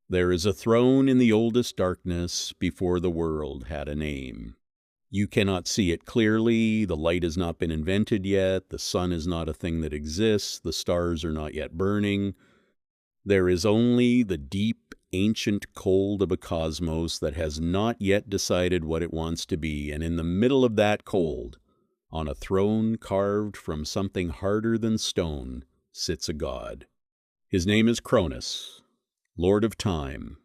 There is a throne in the oldest darkness before the world had a name. You cannot see it clearly, the light has not been invented yet, the sun is not a thing that exists, the stars are not yet burning. There is only the deep, ancient cold of a cosmos that has not yet decided what it wants to be, and in the middle of that cold, on a throne carved from something harder than stone, sits a god. His name is Cronus, Lord of Time,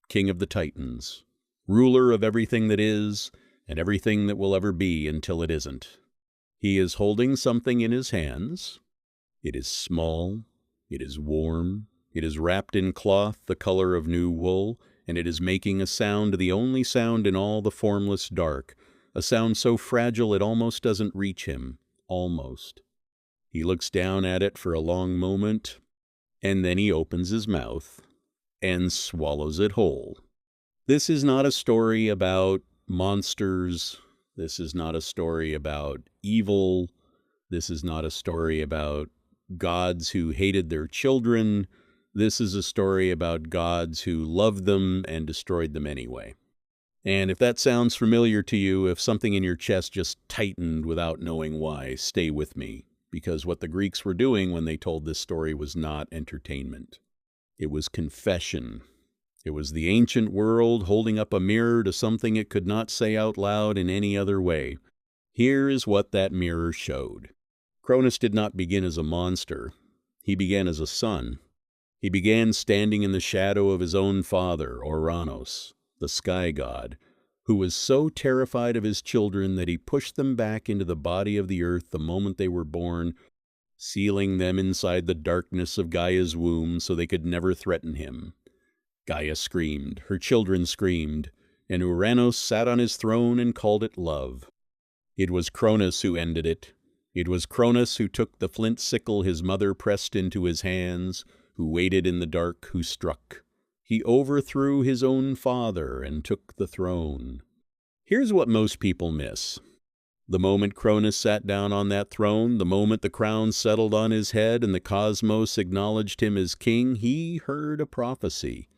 King of the Titans, ruler of everything that is and everything that will ever be until it isn't. He is holding something in his hands. It is small, it is warm, it is wrapped in cloth the color of new wool, and it is making a sound, the only sound in all the formless dark, a sound so fragile it almost doesn't reach him, almost. He looks down at it for a long moment, and then he opens his mouth and swallows it whole. This is not a story about monsters. This is not a story about evil. This is not a story about gods who hated their children. This is a story about gods who loved them and destroyed them anyway. And if that sounds familiar to you, if something in your chest just tightened without knowing why, stay with me, because what the Greeks were doing when they told this story was not entertainment. It was confession. It was the ancient world holding up a mirror to something it could not say out loud in any other way. Here is what that mirror showed. Cronus did not begin as a monster. He began as a son. He began standing in the shadow of his own father, Ouranos, the sky god, who was so terrified of his children that he pushed them back into the body of the earth the moment they were born, sealing them inside the darkness of Gaia's womb so they could never threaten him. Gaia screamed, her children screamed, and Ouranos sat on his throne and called it love. It was Cronus who ended it. It was Cronus who took the flint sickle his mother pressed into his hands, who waited in the dark, who struck. He overthrew his own father and took the throne. Here's what most people miss. The moment Cronus sat down on that throne, the moment the crown settled on his head and the cosmos acknowledged him as king, he heard a prophecy.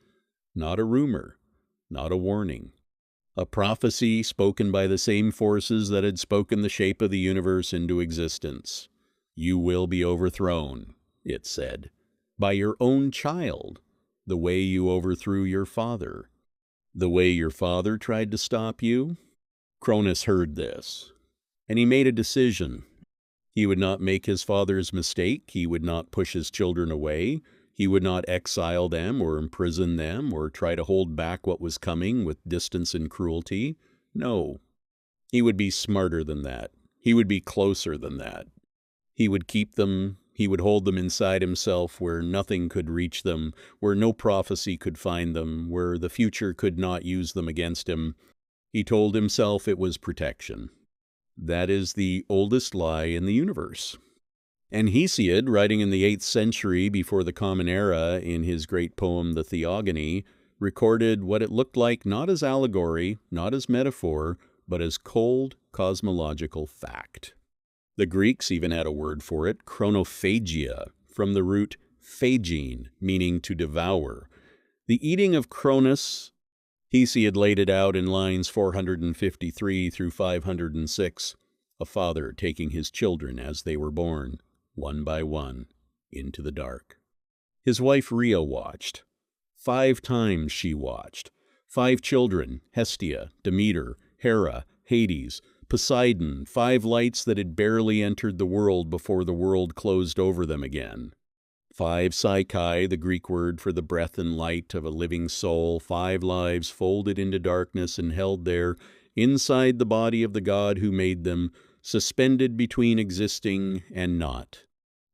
Not a rumor, not a warning. A prophecy spoken by the same forces that had spoken the shape of the universe into existence. You will be overthrown, it said, by your own child, the way you overthrew your father. The way your father tried to stop you? Cronus heard this. And he made a decision. He would not make his father's mistake. He would not push his children away. He would not exile them or imprison them or try to hold back what was coming with distance and cruelty. No. He would be smarter than that. He would be closer than that. He would keep them. He would hold them inside himself where nothing could reach them, where no prophecy could find them, where the future could not use them against him. He told himself it was protection. That is the oldest lie in the universe. And Hesiod, writing in the 8th century before the Common Era in his great poem The Theogony, recorded what it looked like not as allegory, not as metaphor, but as cold cosmological fact. The Greeks even had a word for it, chronophagia, from the root phagine, meaning to devour. The eating of Cronus, Hesiod laid it out in lines 453 through 506, a father taking his children as they were born, one by one, into the dark. His wife Rhea watched. 5 times she watched. 5 children, Hestia, Demeter, Hera, Hades, Poseidon, 5 lights that had barely entered the world before the world closed over them again. 5 psyche, the Greek word for the breath and light of a living soul, 5 lives folded into darkness and held there, inside the body of the God who made them, suspended between existing and not.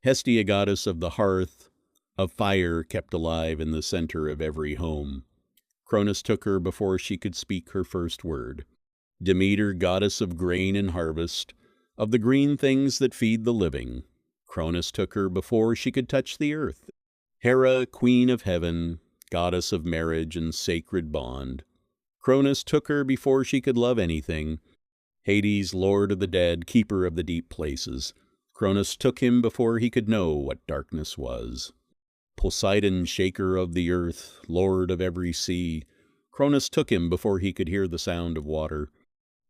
Hestia, goddess of the hearth, of fire kept alive in the center of every home. Cronus took her before she could speak her first word. Demeter, goddess of grain and harvest, of the green things that feed the living. Cronus took her before she could touch the earth. Hera, queen of heaven, goddess of marriage and sacred bond. Cronus took her before she could love anything. Hades, lord of the dead, keeper of the deep places. Cronus took him before he could know what darkness was. Poseidon, shaker of the earth, lord of every sea. Cronus took him before he could hear the sound of water.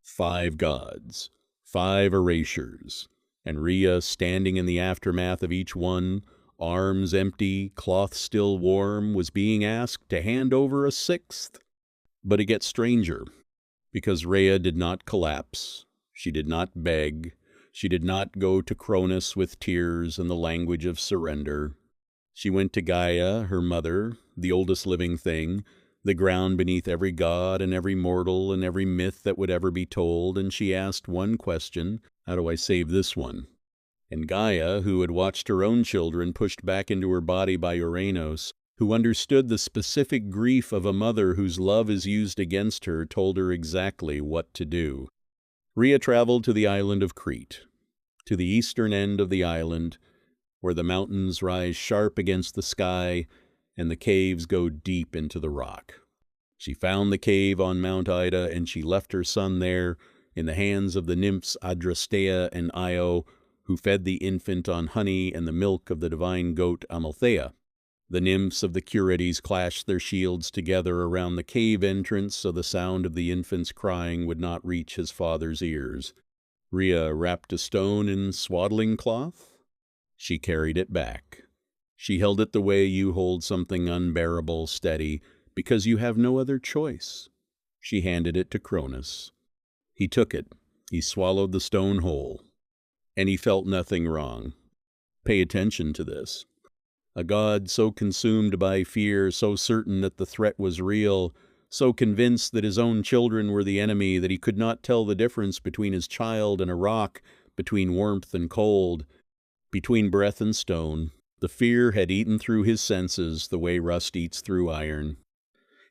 5 gods, 5 erasures, and Rhea standing in the aftermath of each one, arms empty, cloth still warm, was being asked to hand over a 6th. But it gets stranger, because Rhea did not collapse. She did not beg. She did not go to Cronus with tears and the language of surrender. She went to Gaia, her mother, the oldest living thing, the ground beneath every god and every mortal and every myth that would ever be told, and she asked one question: how do I save this one? And Gaia, who had watched her own children pushed back into her body by Uranos, who understood the specific grief of a mother whose love is used against her, told her exactly what to do. Rhea traveled to the island of Crete, to the eastern end of the island, where the mountains rise sharp against the sky and the caves go deep into the rock. She found the cave on Mount Ida, and she left her son there in the hands of the nymphs Adrastea and Io, who fed the infant on honey and the milk of the divine goat Amalthea. The nymphs of the Curides clashed their shields together around the cave entrance so the sound of the infant's crying would not reach his father's ears. Rhea wrapped a stone in swaddling cloth. She carried it back. She held it the way you hold something unbearable steady, because you have no other choice. She handed it to Cronus. He took it. He swallowed the stone whole. And he felt nothing wrong. Pay attention to this. A god so consumed by fear, so certain that the threat was real, so convinced that his own children were the enemy that he could not tell the difference between his child and a rock, between warmth and cold, between breath and stone. The fear had eaten through his senses the way rust eats through iron.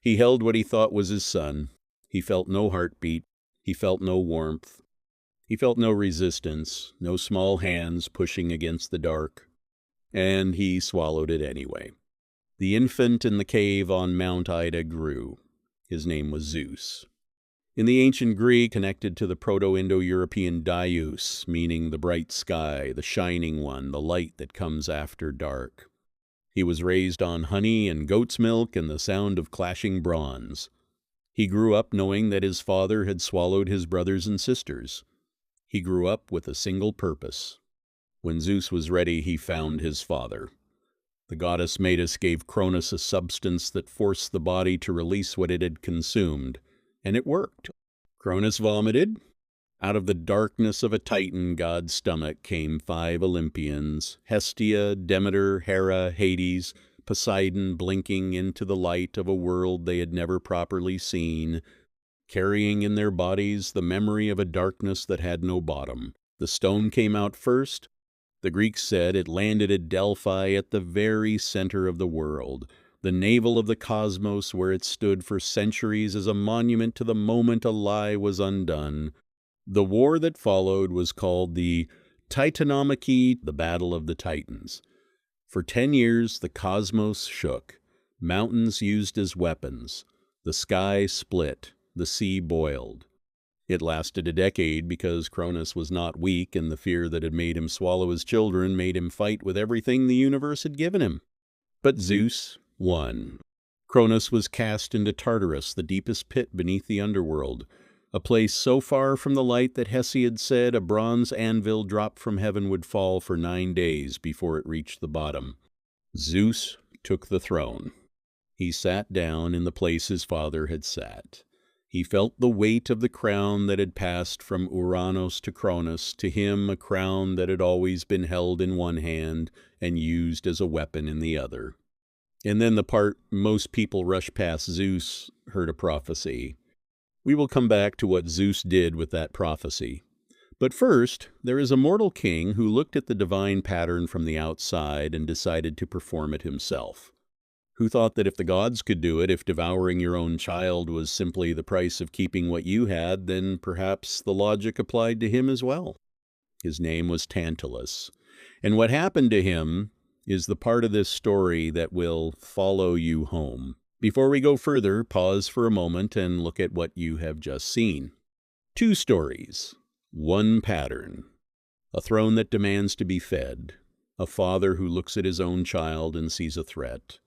He held what he thought was his son. He felt no heartbeat. He felt no warmth. He felt no resistance, no small hands pushing against the dark. And he swallowed it anyway. The infant in the cave on Mount Ida grew. His name was Zeus. In the ancient Greek, connected to the Proto-Indo-European Daius, meaning the bright sky, the shining one, the light that comes after dark. He was raised on honey and goat's milk and the sound of clashing bronze. He grew up knowing that his father had swallowed his brothers and sisters. He grew up with a single purpose. When Zeus was ready, he found his father. The goddess Metis gave Cronus a substance that forced the body to release what it had consumed, and it worked. Cronus vomited. Out of the darkness of a Titan god's stomach came 5 Olympians: Hestia, Demeter, Hera, Hades, Poseidon, blinking into the light of a world they had never properly seen, carrying in their bodies the memory of a darkness that had no bottom. The stone came out first. The Greeks said it landed at Delphi at the very center of the world, the navel of the cosmos, where it stood for centuries as a monument to the moment a lie was undone. The war that followed was called the Titanomachy, the Battle of the Titans. For 10 years the cosmos shook, mountains used as weapons, the sky split, the sea boiled. It lasted a decade because Cronus was not weak, and the fear that had made him swallow his children made him fight with everything the universe had given him. But Zeus won. Cronus was cast into Tartarus, the deepest pit beneath the underworld, a place so far from the light that Hesiod said a bronze anvil dropped from heaven would fall for 9 days before it reached the bottom. Zeus took the throne. He sat down in the place his father had sat. He felt the weight of the crown that had passed from Uranos to Cronus, to him a crown that had always been held in one hand and used as a weapon in the other. And then the part most people rush past Zeus heard a prophecy. We will come back to what Zeus did with that prophecy. But first, there is a mortal king who looked at the divine pattern from the outside and decided to perform it himself. Who thought that if the gods could do it, if devouring your own child was simply the price of keeping what you had, then perhaps the logic applied to him as well. His name was Tantalus. And what happened to him is the part of this story that will follow you home. Before we go further, pause for a moment and look at what you have just seen. 2 stories, 1 pattern. A throne that demands to be fed. a father who looks at his own child and sees a threat,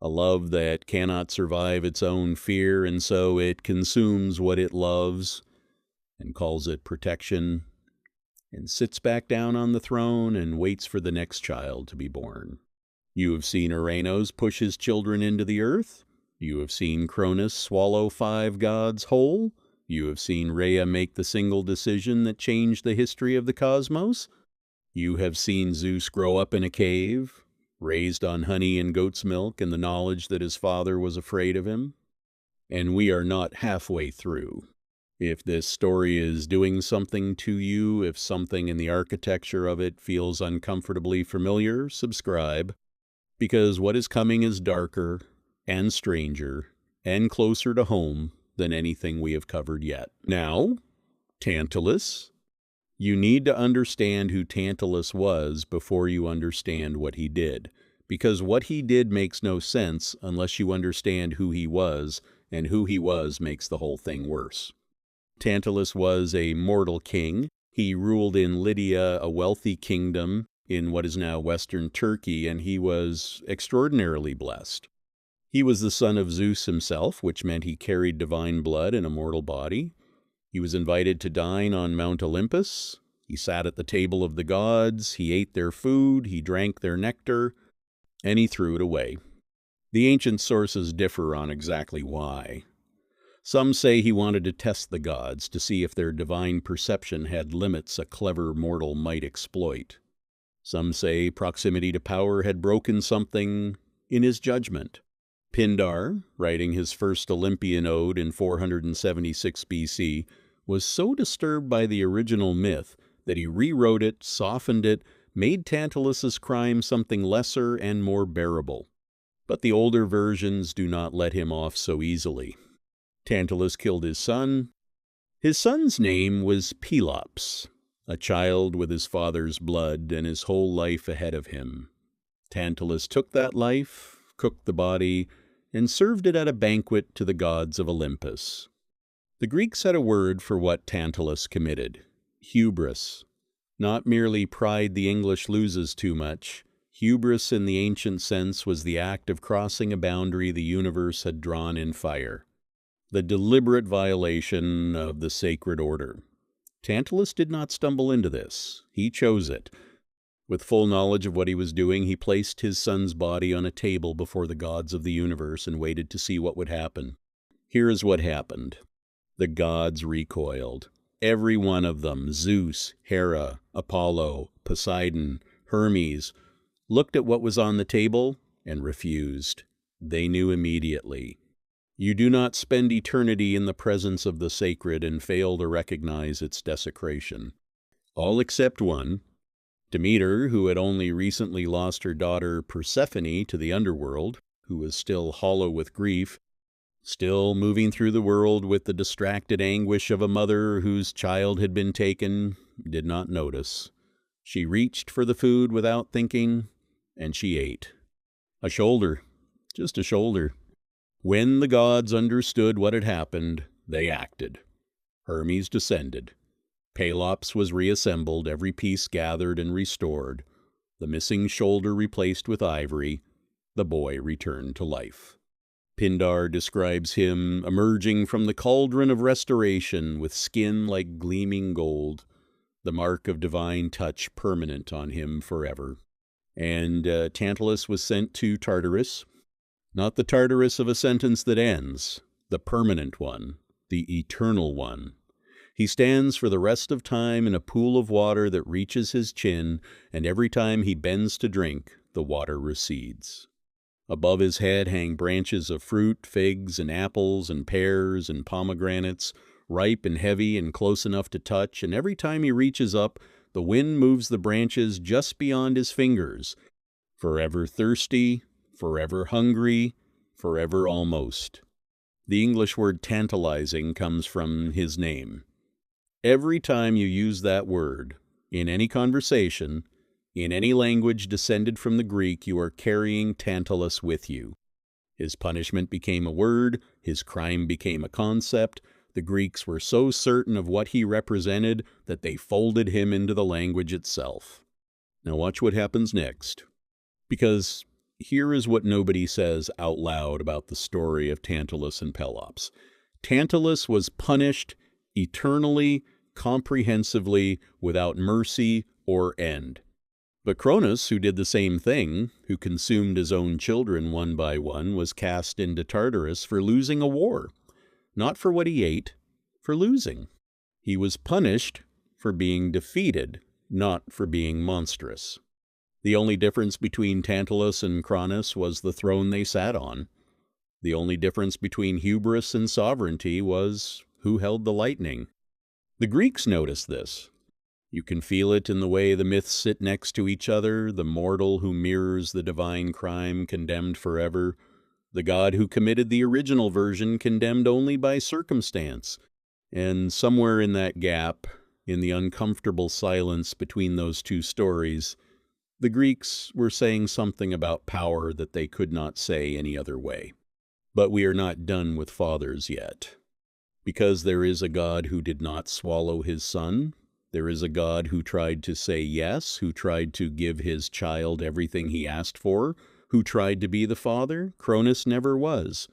a love that cannot survive its own fear, and so it consumes what it loves and calls it protection, and sits back down on the throne and waits for the next child to be born. You have seen Uranus push his children into the earth. You have seen Cronus swallow 5 gods whole. You have seen Rhea make the single decision that changed the history of the cosmos. You have seen Zeus grow up in a cave, raised on honey and goat's milk and the knowledge that his father was afraid of him. And we are not halfway through. If this story is doing something to you, if something in the architecture of it feels uncomfortably familiar, subscribe, because what is coming is darker and stranger and closer to home than anything we have covered yet. Now, Tantalus. You need to understand who Tantalus was before you understand what he did, because what he did makes no sense unless you understand who he was, and who he was makes the whole thing worse. Tantalus was a mortal king. He ruled in Lydia, a wealthy kingdom in what is now Western Turkey, and he was extraordinarily blessed. He was the son of Zeus himself, which meant he carried divine blood in a mortal body. He was invited to dine on Mount Olympus. He sat at the table of the gods. He ate their food. He drank their nectar, and he threw it away. The ancient sources differ on exactly why. Some say he wanted to test the gods to see if their divine perception had limits a clever mortal might exploit. Some say proximity to power had broken something in his judgment. Pindar, writing his first Olympian ode in 476 BC, was so disturbed by the original myth that he rewrote it, softened it, made Tantalus's crime something lesser and more bearable. But the older versions do not let him off so easily. Tantalus killed his son. His son's name was Pelops, a child with his father's blood and his whole life ahead of him. Tantalus took that life, cooked the body, and served it at a banquet to the gods of Olympus. The Greeks had a word for what Tantalus committed: hubris. Not merely pride the English loses too much. Hubris in the ancient sense was the act of crossing a boundary the universe had drawn in fire, the deliberate violation of the sacred order. Tantalus did not stumble into this. He chose it. With full knowledge of what he was doing, he placed his son's body on a table before the gods of the universe and waited to see what would happen. Here is what happened. The gods recoiled. Every one of them, Zeus, Hera, Apollo, Poseidon, Hermes, looked at what was on the table and refused. They knew immediately. You do not spend eternity in the presence of the sacred and fail to recognize its desecration. All except one, Demeter, who had only recently lost her daughter Persephone to the underworld, who was still hollow with grief, still moving through the world with the distracted anguish of a mother whose child had been taken, did not notice. She reached for the food without thinking, and she ate. A shoulder, just a shoulder. When the gods understood what had happened, they acted. Hermes descended. Pelops was reassembled, every piece gathered and restored, the missing shoulder replaced with ivory, the boy returned to life. Pindar describes him emerging from the cauldron of restoration with skin like gleaming gold, the mark of divine touch permanent on him forever. And Tantalus was sent to Tartarus, not the Tartarus of a sentence that ends, the permanent one, the eternal one. He stands for the rest of time in a pool of water that reaches his chin, and every time he bends to drink, the water recedes. Above his head hang branches of fruit, figs and apples and pears and pomegranates, ripe and heavy and close enough to touch, and every time he reaches up, the wind moves the branches just beyond his fingers. Forever thirsty, forever hungry, forever almost. The English word tantalizing comes from his name. Every time you use that word, in any conversation, in any language descended from the Greek, you are carrying Tantalus with you. His punishment became a word, his crime became a concept. The Greeks were so certain of what he represented that they folded him into the language itself. Now watch what happens next. Because here is what nobody says out loud about the story of Tantalus and Pelops. Tantalus was punished eternally, comprehensively, without mercy or end. But Cronus, who did the same thing, who consumed his own children one by one, was cast into Tartarus for losing a war. Not for what he ate, for losing. He was punished for being defeated, not for being monstrous. The only difference between Tantalus and Cronus was the throne they sat on. The only difference between hubris and sovereignty was who held the lightning. The Greeks noticed this. You can feel it in the way the myths sit next to each other, the mortal who mirrors the divine crime condemned forever, the god who committed the original version condemned only by circumstance. And somewhere in that gap, in the uncomfortable silence between those two stories, the Greeks were saying something about power that they could not say any other way. But we are not done with fathers yet. Because there is a God who did not swallow his son, there is a God who tried to say yes, who tried to give his child everything he asked for, who tried to be the father. Cronus never was.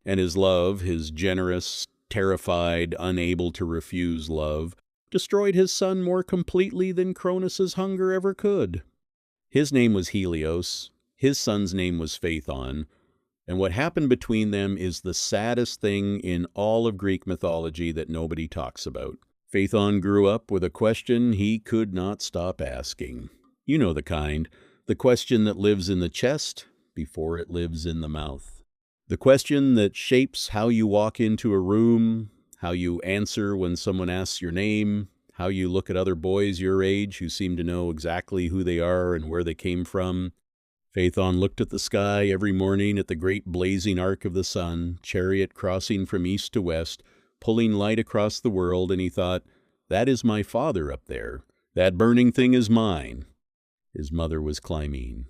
And his love, his generous, terrified, unable to refuse love, destroyed his son more completely than Cronus's hunger ever could. His name was Helios, his son's name was Phaethon, and what happened between them is the saddest thing in all of Greek mythology that nobody talks about. Phaethon grew up with a question he could not stop asking. You know the kind, the question that lives in the chest before it lives in the mouth. The question that shapes how you walk into a room, how you answer when someone asks your name, how you look at other boys your age who seem to know exactly who they are and where they came from. Phaethon looked at the sky every morning at the great blazing arc of the sun, chariot crossing from east to west, pulling light across the world, and he thought, that is my father up there. That burning thing is mine. His mother was Clymene.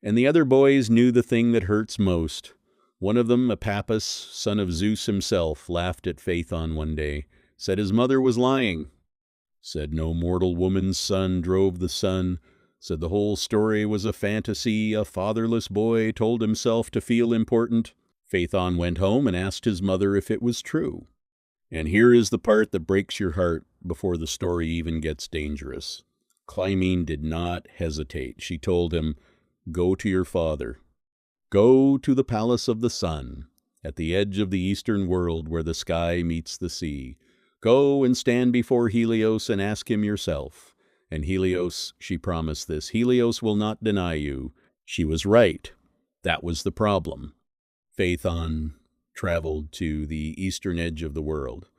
And the other boys knew the thing that hurts most. One of them, Epaphus, son of Zeus himself, laughed at Phaethon one day, said his mother was lying, said no mortal woman's son drove the sun, said the whole story was a fantasy, a fatherless boy told himself to feel important. Phaethon went home and asked his mother if it was true. And here is the part that breaks your heart before the story even gets dangerous. Clymene did not hesitate. She told him, go to your father. Go to the palace of the sun, at the edge of the eastern world where the sky meets the sea. Go and stand before Helios and ask him yourself. And Helios, she promised this, Helios will not deny you. She was right. That was the problem. Phaethon traveled to the eastern edge of the world.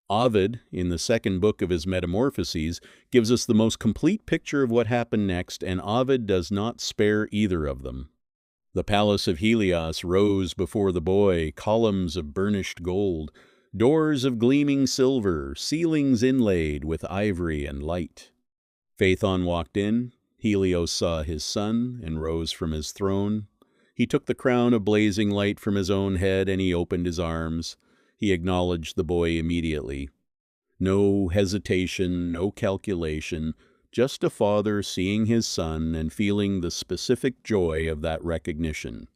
Ovid, in the second book of his Metamorphoses, gives us the most complete picture of what happened next, and Ovid does not spare either of them. The palace of Helios rose before the boy, columns of burnished gold, doors of gleaming silver, ceilings inlaid with ivory and light. Phaethon walked in. Helios saw his son and rose from his throne. He took the crown of blazing light from his own head, and he opened his arms. He acknowledged the boy immediately. No hesitation, no calculation, just a father seeing his son and feeling the specific joy of that recognition.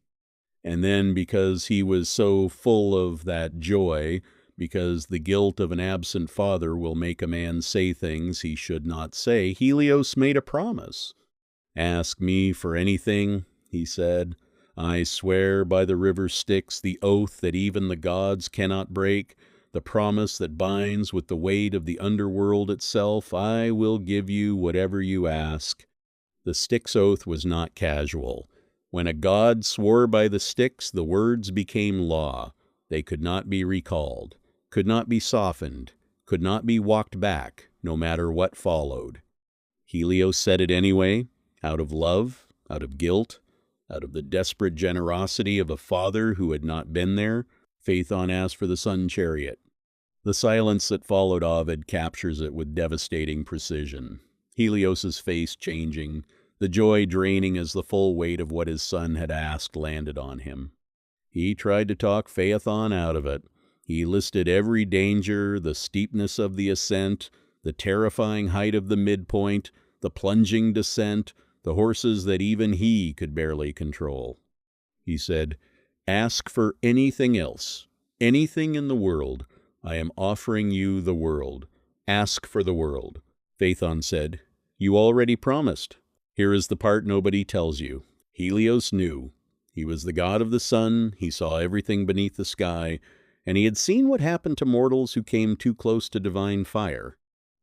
And then, because he was so full of that joy, because the guilt of an absent father will make a man say things he should not say, Helios made a promise. Ask me for anything, he said. I swear by the river Styx, the oath that even the gods cannot break, the promise that binds with the weight of the underworld itself, I will give you whatever you ask. The Styx oath was not casual. When a god swore by the Styx, the words became law. They could not be recalled, could not be softened, could not be walked back, no matter what followed. Helios said it anyway, out of love, out of guilt, out of the desperate generosity of a father who had not been there. Phaethon asked for the sun chariot. The silence that followed Ovid captures it with devastating precision. Helios's face changing, the joy draining as the full weight of what his son had asked landed on him. He tried to talk Phaethon out of it. He listed every danger, the steepness of the ascent, the terrifying height of the midpoint, the plunging descent, the horses that even he could barely control. He said, "Ask for anything else, anything in the world. I am offering you the world. Ask for the world." Phaethon said, "You already promised. Here is the part nobody tells you." Helios knew. He was the god of the sun, he saw everything beneath the sky, and he had seen what happened to mortals who came too close to divine fire.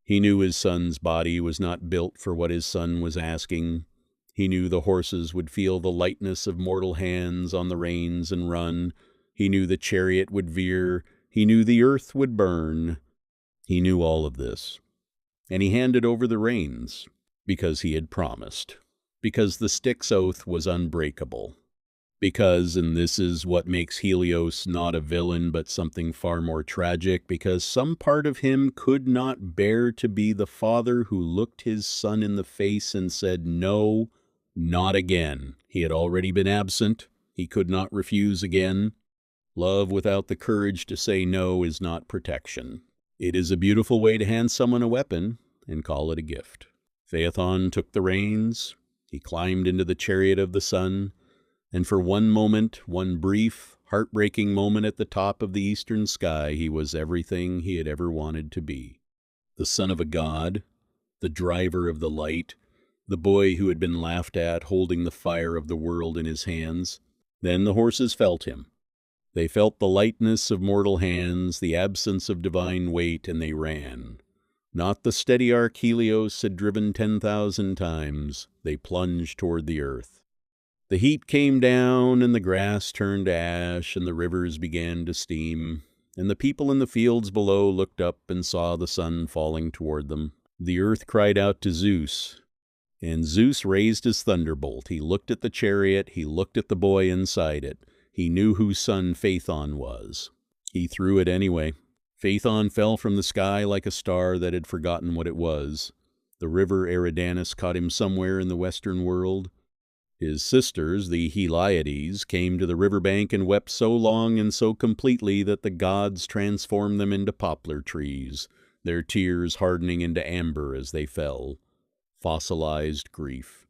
He knew his son's body was not built for what his son was asking. He knew the horses would feel the lightness of mortal hands on the reins and run. He knew the chariot would veer. He knew the earth would burn. He knew all of this. And he handed over the reins, because he had promised. Because the Styx oath was unbreakable. Because, and this is what makes Helios not a villain but something far more tragic, because some part of him could not bear to be the father who looked his son in the face and said, "No, not again." He had already been absent. He could not refuse again. Love without the courage to say no is not protection. It is a beautiful way to hand someone a weapon and call it a gift. Phaethon took the reins. He climbed into the chariot of the sun, and for one moment, one brief, heartbreaking moment at the top of the eastern sky, he was everything he had ever wanted to be. The son of a god, the driver of the light, the boy who had been laughed at holding the fire of the world in his hands. Then the horses felt him. They felt the lightness of mortal hands, the absence of divine weight, and they ran. Not the steady arc Helios had driven 10,000 times. They plunged toward the earth. The heat came down, and the grass turned to ash, and the rivers began to steam, and the people in the fields below looked up and saw the sun falling toward them. The earth cried out to Zeus, and Zeus raised his thunderbolt. He looked at the chariot, he looked at the boy inside it. He knew whose son Phaethon was. He threw it anyway. Phaethon fell from the sky like a star that had forgotten what it was. The river Eridanus caught him somewhere in the western world. His sisters, the Heliades, came to the riverbank and wept so long and so completely that the gods transformed them into poplar trees, their tears hardening into amber as they fell. Fossilized grief.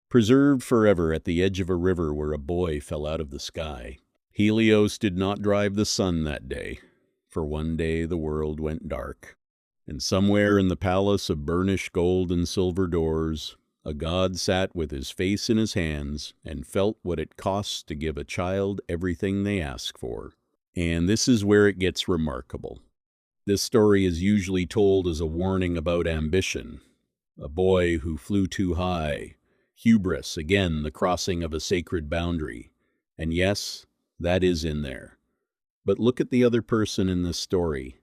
Preserved forever at the edge of a river where a boy fell out of the sky. Helios did not drive the sun that day, for one day the world went dark. And somewhere in the palace of burnished gold and silver doors, a god sat with his face in his hands and felt what it costs to give a child everything they ask for. And this is where it gets remarkable. This story is usually told as a warning about ambition. A boy who flew too high. Hubris, again, the crossing of a sacred boundary. And yes, that is in there. But look at the other person in this story.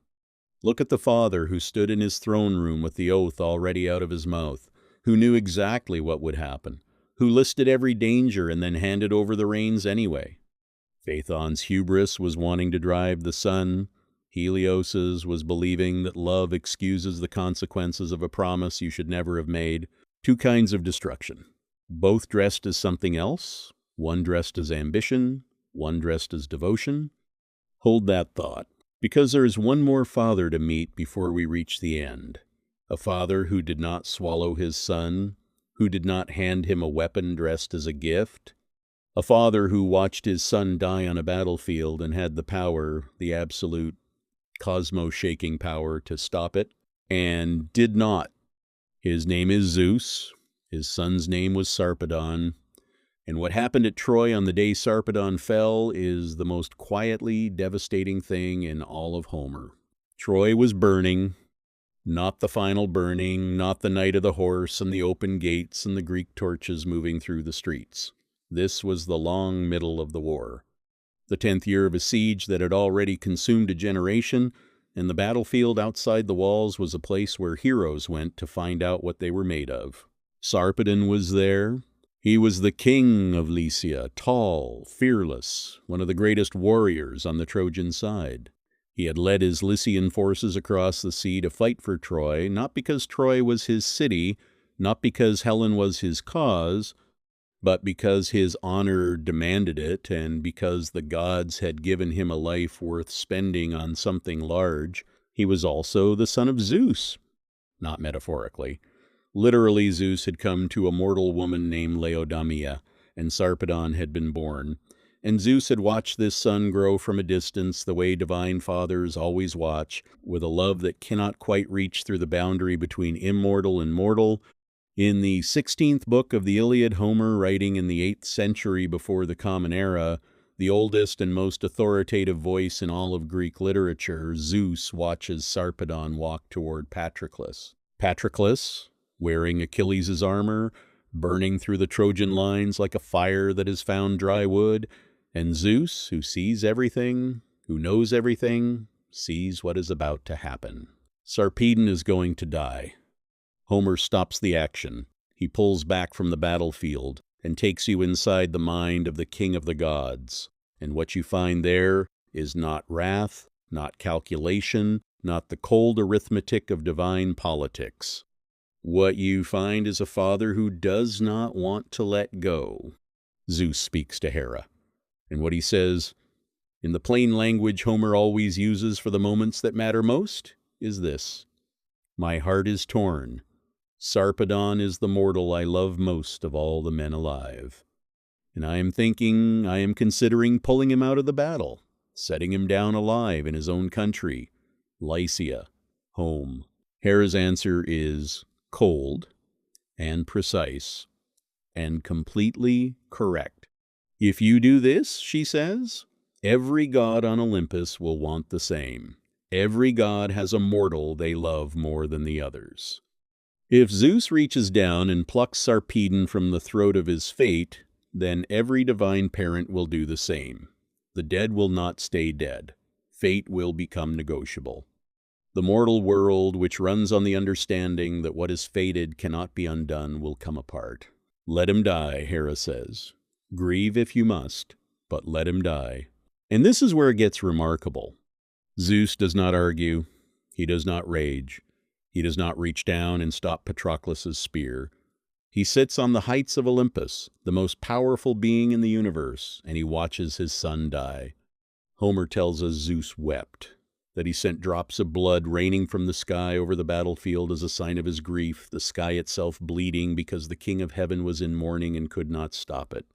Look at the father who stood in his throne room with the oath already out of his mouth, who knew exactly what would happen, who listed every danger and then handed over the reins anyway. Phaethon's hubris was wanting to drive the sun. Helios's was believing that love excuses the consequences of a promise you should never have made. Two kinds of destruction. Both dressed as something else, one dressed as ambition, one dressed as devotion. Hold that thought, because there is one more father to meet before we reach the end. A father who did not swallow his son, who did not hand him a weapon dressed as a gift. A father who watched his son die on a battlefield and had the power, the absolute, cosmos-shaking power to stop it, and did not. His name is Zeus. His son's name was Sarpedon. And what happened at Troy on the day Sarpedon fell is the most quietly devastating thing in all of Homer. Troy was burning, not the final burning, not the night of the horse and the open gates and the Greek torches moving through the streets. This was the long middle of the war. The 10th year of a siege that had already consumed a generation, and the battlefield outside the walls was a place where heroes went to find out what they were made of. Sarpedon was there. He was the king of Lycia, tall, fearless, one of the greatest warriors on the Trojan side. He had led his Lycian forces across the sea to fight for Troy, not because Troy was his city, not because Helen was his cause, but because his honor demanded it, and because the gods had given him a life worth spending on something large. He was also the son of Zeus, not metaphorically. Literally, Zeus had come to a mortal woman named Laodamia, and Sarpedon had been born. And Zeus had watched this son grow from a distance the way divine fathers always watch, with a love that cannot quite reach through the boundary between immortal and mortal. In the 16th book of the Iliad, Homer, writing in the 8th century before the Common Era, the oldest and most authoritative voice in all of Greek literature, Zeus watches Sarpedon walk toward Patroclus. Patroclus, wearing Achilles' armor, burning through the Trojan lines like a fire that has found dry wood, and Zeus, who sees everything, who knows everything, sees what is about to happen. Sarpedon is going to die. Homer stops the action. He pulls back from the battlefield and takes you inside the mind of the king of the gods. And what you find there is not wrath, not calculation, not the cold arithmetic of divine politics. What you find is a father who does not want to let go. Zeus speaks to Hera. And what he says, in the plain language Homer always uses for the moments that matter most, is this: "My heart is torn. Sarpedon is the mortal I love most of all the men alive. And I am considering pulling him out of the battle, setting him down alive in his own country, Lycia, home." Hera's answer is cold and precise and completely correct. "If you do this," she says, "every god on Olympus will want the same. Every god has a mortal they love more than the others." If Zeus reaches down and plucks Sarpedon from the throat of his fate, then every divine parent will do the same. The dead will not stay dead. Fate will become negotiable. The mortal world, which runs on the understanding that what is fated cannot be undone, will come apart. "Let him die," Hera says. "Grieve if you must, but let him die." And this is where it gets remarkable. Zeus does not argue. He does not rage. He does not reach down and stop Patroclus' spear. He sits on the heights of Olympus, the most powerful being in the universe, and he watches his son die. Homer tells us Zeus wept, that he sent drops of blood raining from the sky over the battlefield as a sign of his grief, the sky itself bleeding because the king of heaven was in mourning and could not stop it.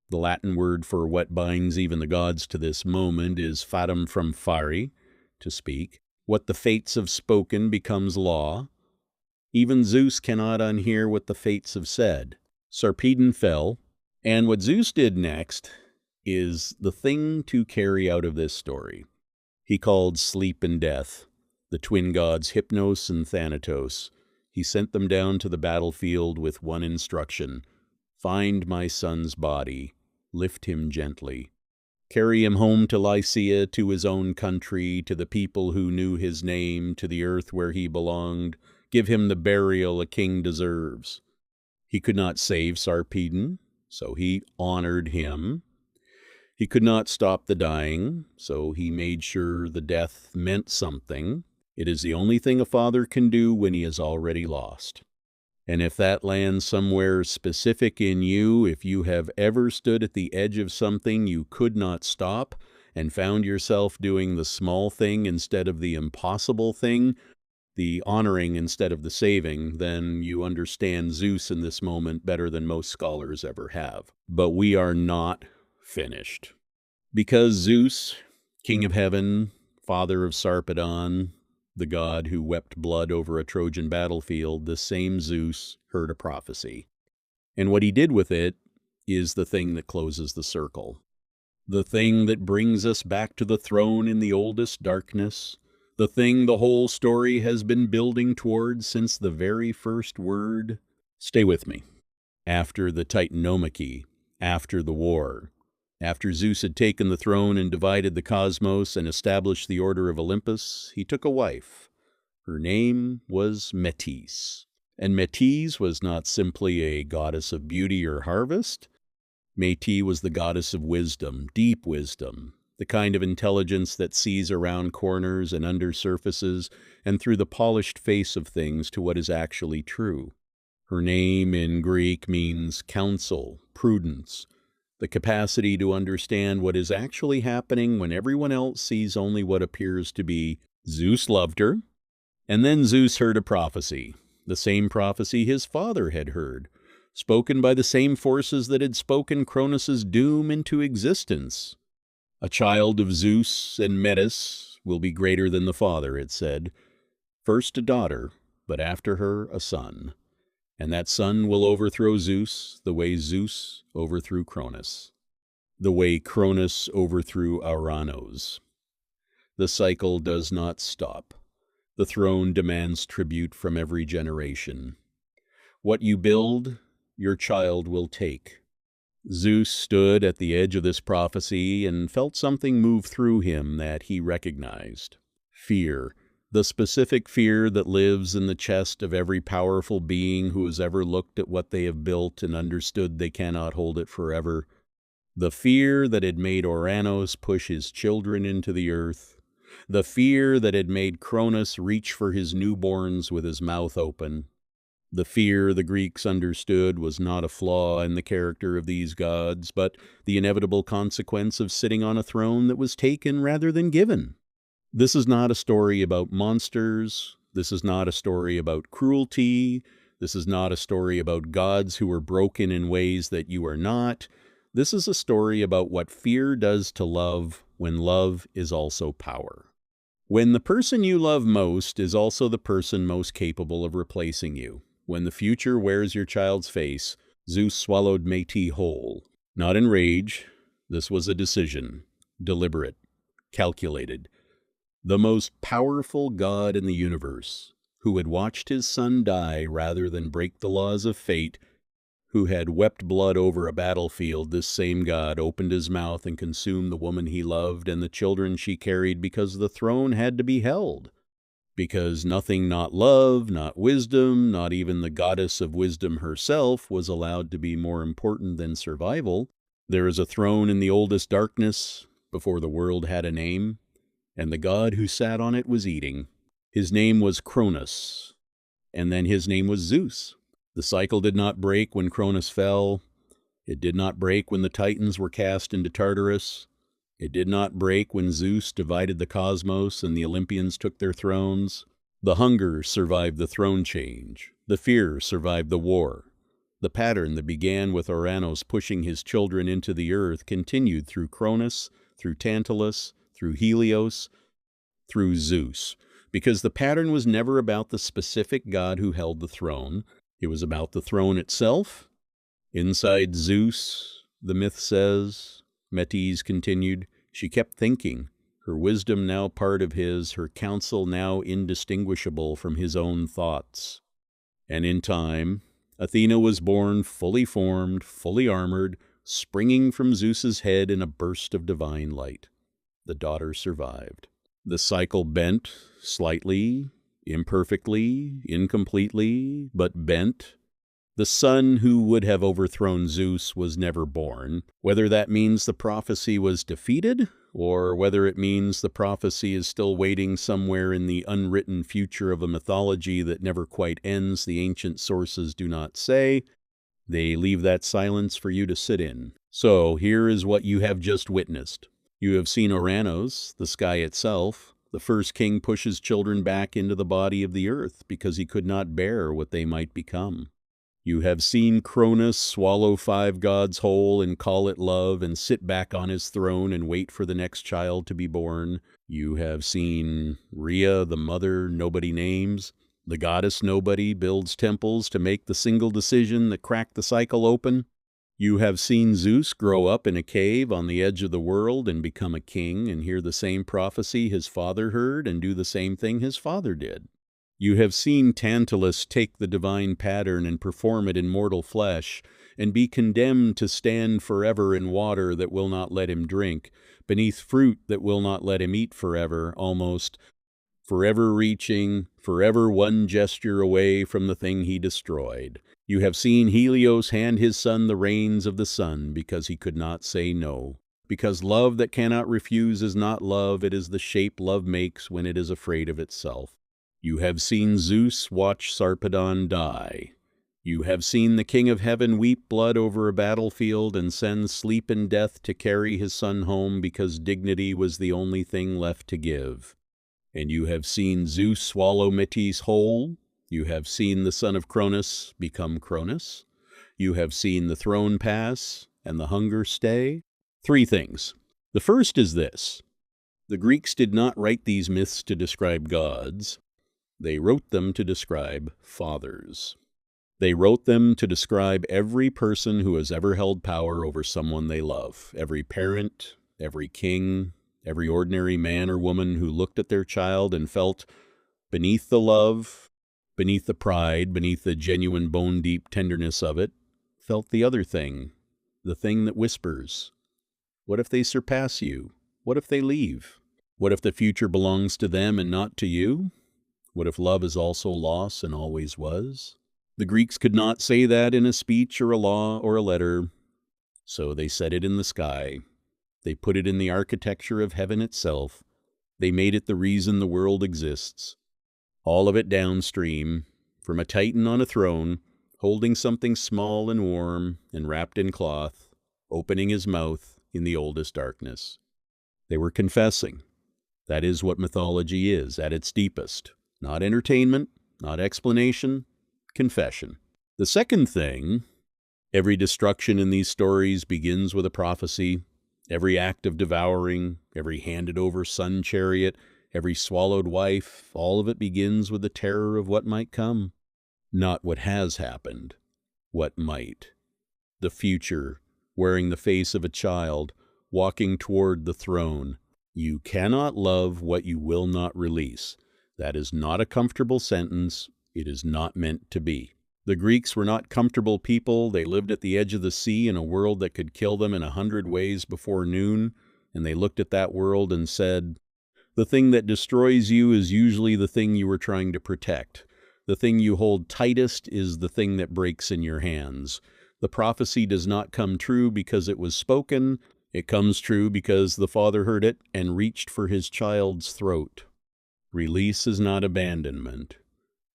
The Latin word for what binds even the gods to this moment is fatum from fari, to speak. What the fates have spoken becomes law. Even Zeus cannot unhear what the fates have said. Sarpedon fell, and what Zeus did next is the thing to carry out of this story. He called sleep and death, the twin gods Hypnos and Thanatos. He sent them down to the battlefield with one instruction: find my son's body, lift him gently. Carry him home to Lycia, to his own country, to the people who knew his name, to the earth where he belonged. Give him the burial a king deserves. He could not save Sarpedon, so he honored him. He could not stop the dying, so he made sure the death meant something. It is the only thing a father can do when he is already lost. And if that lands somewhere specific in you, if you have ever stood at the edge of something you could not stop and found yourself doing the small thing instead of the impossible thing, the honoring instead of the saving, then you understand Zeus in this moment better than most scholars ever have. But we are not finished. Because Zeus, king of heaven, father of Sarpedon, the god who wept blood over a Trojan battlefield, the same Zeus heard a prophecy. And what he did with it is the thing that closes the circle. The thing that brings us back to the throne in the oldest darkness. The thing the whole story has been building towards since the very first word. Stay with me. After the Titanomachy, after the war, after Zeus had taken the throne and divided the cosmos and established the order of Olympus, he took a wife. Her name was Metis. And Metis was not simply a goddess of beauty or harvest. Metis was the goddess of wisdom, deep wisdom, the kind of intelligence that sees around corners and under surfaces and through the polished face of things to what is actually true. Her name in Greek means counsel, prudence, the capacity to understand what is actually happening when everyone else sees only what appears to be. Zeus loved her, and then Zeus heard a prophecy. the same prophecy his father had heard, spoken by the same forces that had spoken Cronus's doom into existence. A child of Zeus and Metis will be greater than the father, it said. First a daughter, but after her a son. And that son will overthrow Zeus the way Zeus overthrew Cronus, the way Cronus overthrew Ouranos. The cycle does not stop. The throne demands tribute from every generation. What you build, your child will take. Zeus stood at the edge of this prophecy and felt something move through him that he recognized. Fear, the specific fear that lives in the chest of every powerful being who has ever looked at what they have built and understood they cannot hold it forever. The fear that had made Ouranos push his children into the earth. The fear that had made Cronus reach for his newborns with his mouth open. The fear the Greeks understood was not a flaw in the character of these gods, but the inevitable consequence of sitting on a throne that was taken rather than given. This is not a story about monsters. This is not a story about cruelty. This is not a story about gods who are broken in ways that you are not. This is a story about what fear does to love when love is also power. When the person you love most is also the person most capable of replacing you. When the future wears your child's face, Zeus swallowed Métis whole. Not in rage. This was a decision. Deliberate. Calculated. The most powerful god in the universe, who had watched his son die rather than break the laws of fate, who had wept blood over a battlefield, this same god opened his mouth and consumed the woman he loved and the children she carried because the throne had to be held. Because nothing, not love, not wisdom, not even the goddess of wisdom herself, was allowed to be more important than survival. There is a throne in the oldest darkness, before the world had a name, and the god who sat on it was eating. His name was Cronus, and then his name was Zeus. The cycle did not break when Cronus fell. It did not break when the Titans were cast into Tartarus. It did not break when Zeus divided the cosmos and the Olympians took their thrones. The hunger survived the throne change. The fear survived the war. The pattern that began with Ouranos pushing his children into the earth continued through Cronus, through Tantalus, through Helios, through Zeus. Because the pattern was never about the specific god who held the throne. It was about the throne itself. Inside Zeus, the myth says, Métis continued, she kept thinking, her wisdom now part of his, her counsel now indistinguishable from his own thoughts. And in time, Athena was born fully formed, fully armored, springing from Zeus's head in a burst of divine light. The daughter survived. The cycle bent, slightly, imperfectly, incompletely, but bent. The son who would have overthrown Zeus was never born. Whether that means the prophecy was defeated, or whether it means the prophecy is still waiting somewhere in the unwritten future of a mythology that never quite ends, the ancient sources do not say. They leave that silence for you to sit in. So here is what you have just witnessed. You have seen Ouranos, the sky itself. The first king pushes children back into the body of the earth because he could not bear what they might become. You have seen Cronus swallow 5 gods whole and call it love and sit back on his throne and wait for the next child to be born. You have seen Rhea, the mother nobody names. The goddess nobody builds temples to make the single decision that cracked the cycle open. You have seen Zeus grow up in a cave on the edge of the world and become a king and hear the same prophecy his father heard and do the same thing his father did. You have seen Tantalus take the divine pattern and perform it in mortal flesh, and be condemned to stand forever in water that will not let him drink, beneath fruit that will not let him eat forever, almost forever reaching, forever one gesture away from the thing he destroyed. You have seen Helios hand his son the reins of the sun because he could not say no. Because love that cannot refuse is not love, it is the shape love makes when it is afraid of itself. You have seen Zeus watch Sarpedon die. You have seen the King of Heaven weep blood over a battlefield and send sleep and death to carry his son home because dignity was the only thing left to give. And you have seen Zeus swallow Métis whole. You have seen the son of Cronus become Cronus. You have seen the throne pass and the hunger stay. 3 things. The first is this. The Greeks did not write these myths to describe gods. They wrote them to describe fathers. They wrote them to describe every person who has ever held power over someone they love. Every parent, every king, every ordinary man or woman who looked at their child and felt beneath the love, beneath the pride, beneath the genuine bone-deep tenderness of it, felt the other thing, the thing that whispers. What if they surpass you? What if they leave? What if the future belongs to them and not to you? What if love is also loss and always was? The Greeks could not say that in a speech or a law or a letter, so they said it in the sky. They put it in the architecture of heaven itself. They made it the reason the world exists. All of it downstream, from a titan on a throne, holding something small and warm and wrapped in cloth, opening his mouth in the oldest darkness. They were confessing. That is what mythology is at its deepest. Not entertainment, not explanation, confession. The second thing, every destruction in these stories begins with a prophecy. Every act of devouring, every handed-over sun chariot, every swallowed wife, all of it begins with the terror of what might come. Not what has happened, what might. The future, wearing the face of a child, walking toward the throne. You cannot love what you will not release. That is not a comfortable sentence. It is not meant to be. The Greeks were not comfortable people. They lived at the edge of the sea in a world that could kill them in 100 ways before noon, and they looked at that world and said, the thing that destroys you is usually the thing you were trying to protect. The thing you hold tightest is the thing that breaks in your hands. The prophecy does not come true because it was spoken. It comes true because the father heard it and reached for his child's throat. Release is not abandonment.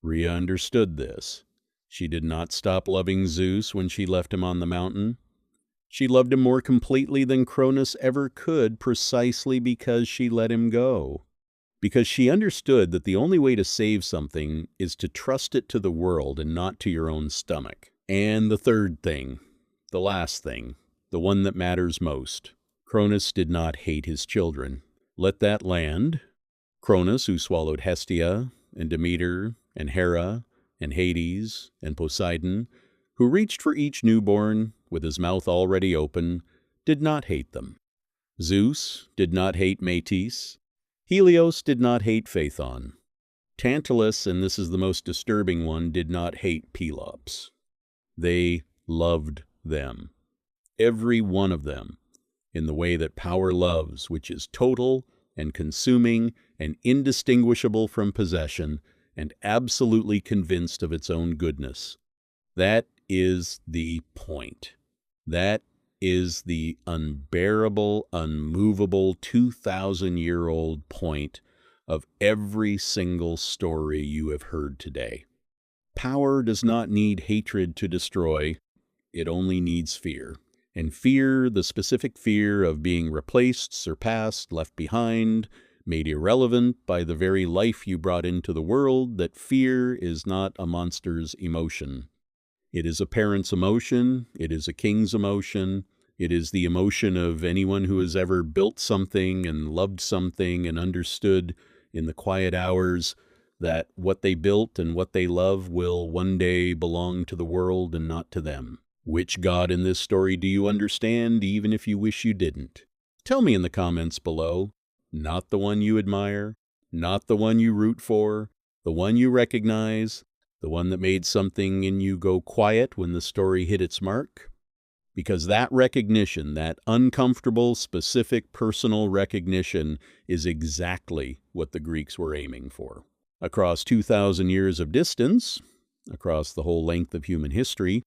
Rhea understood this. She did not stop loving Zeus when she left him on the mountain. She loved him more completely than Cronus ever could precisely because she let him go. Because she understood that the only way to save something is to trust it to the world and not to your own stomach. And the third thing, the last thing, the one that matters most. Cronus did not hate his children. Let that land. Cronus, who swallowed Hestia and Demeter and Hera and Hades and Poseidon, who reached for each newborn with his mouth already open, did not hate them. Zeus did not hate Metis. Helios did not hate Phaethon. Tantalus, and this is the most disturbing one, did not hate Pelops. They loved them, every one of them, in the way that power loves, which is total and consuming and indistinguishable from possession and absolutely convinced of its own goodness. That is the point. That is the unbearable, unmovable, 2,000-year-old point of every single story you have heard today. Power does not need hatred to destroy. It only needs fear. And fear, the specific fear of being replaced, surpassed, left behind, made irrelevant by the very life you brought into the world, that fear is not a monster's emotion. It is a parent's emotion. It is a king's emotion. It is the emotion of anyone who has ever built something and loved something and understood in the quiet hours that what they built and what they love will one day belong to the world and not to them. Which God in this story do you understand, even if you wish you didn't? Tell me in the comments below. Not the one you admire, not the one you root for, the one you recognize, the one that made something in you go quiet when the story hit its mark. Because that recognition, that uncomfortable, specific, personal recognition is exactly what the Greeks were aiming for. Across 2,000 years of distance, across the whole length of human history,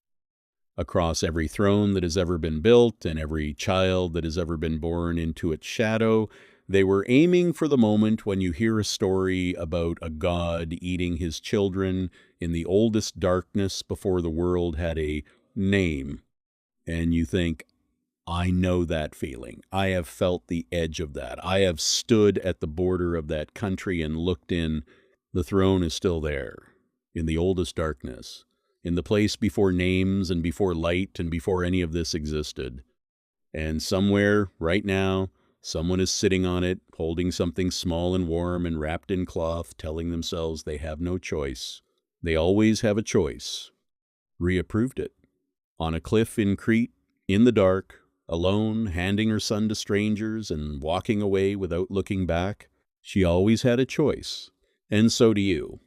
across every throne that has ever been built and every child that has ever been born into its shadow, they were aiming for the moment when you hear a story about a god eating his children in the oldest darkness before the world had a name. And you think, I know that feeling. I have felt the edge of that. I have stood at the border of that country and looked in. The throne is still there. in the oldest darkness, in the place before names and before light and before any of this existed. And somewhere, right now, someone is sitting on it, holding something small and warm and wrapped in cloth, telling themselves they have no choice. They always have a choice. Reapproved it. On a cliff in Crete, in the dark, alone, handing her son to strangers and walking away without looking back, she always had a choice. And so do you.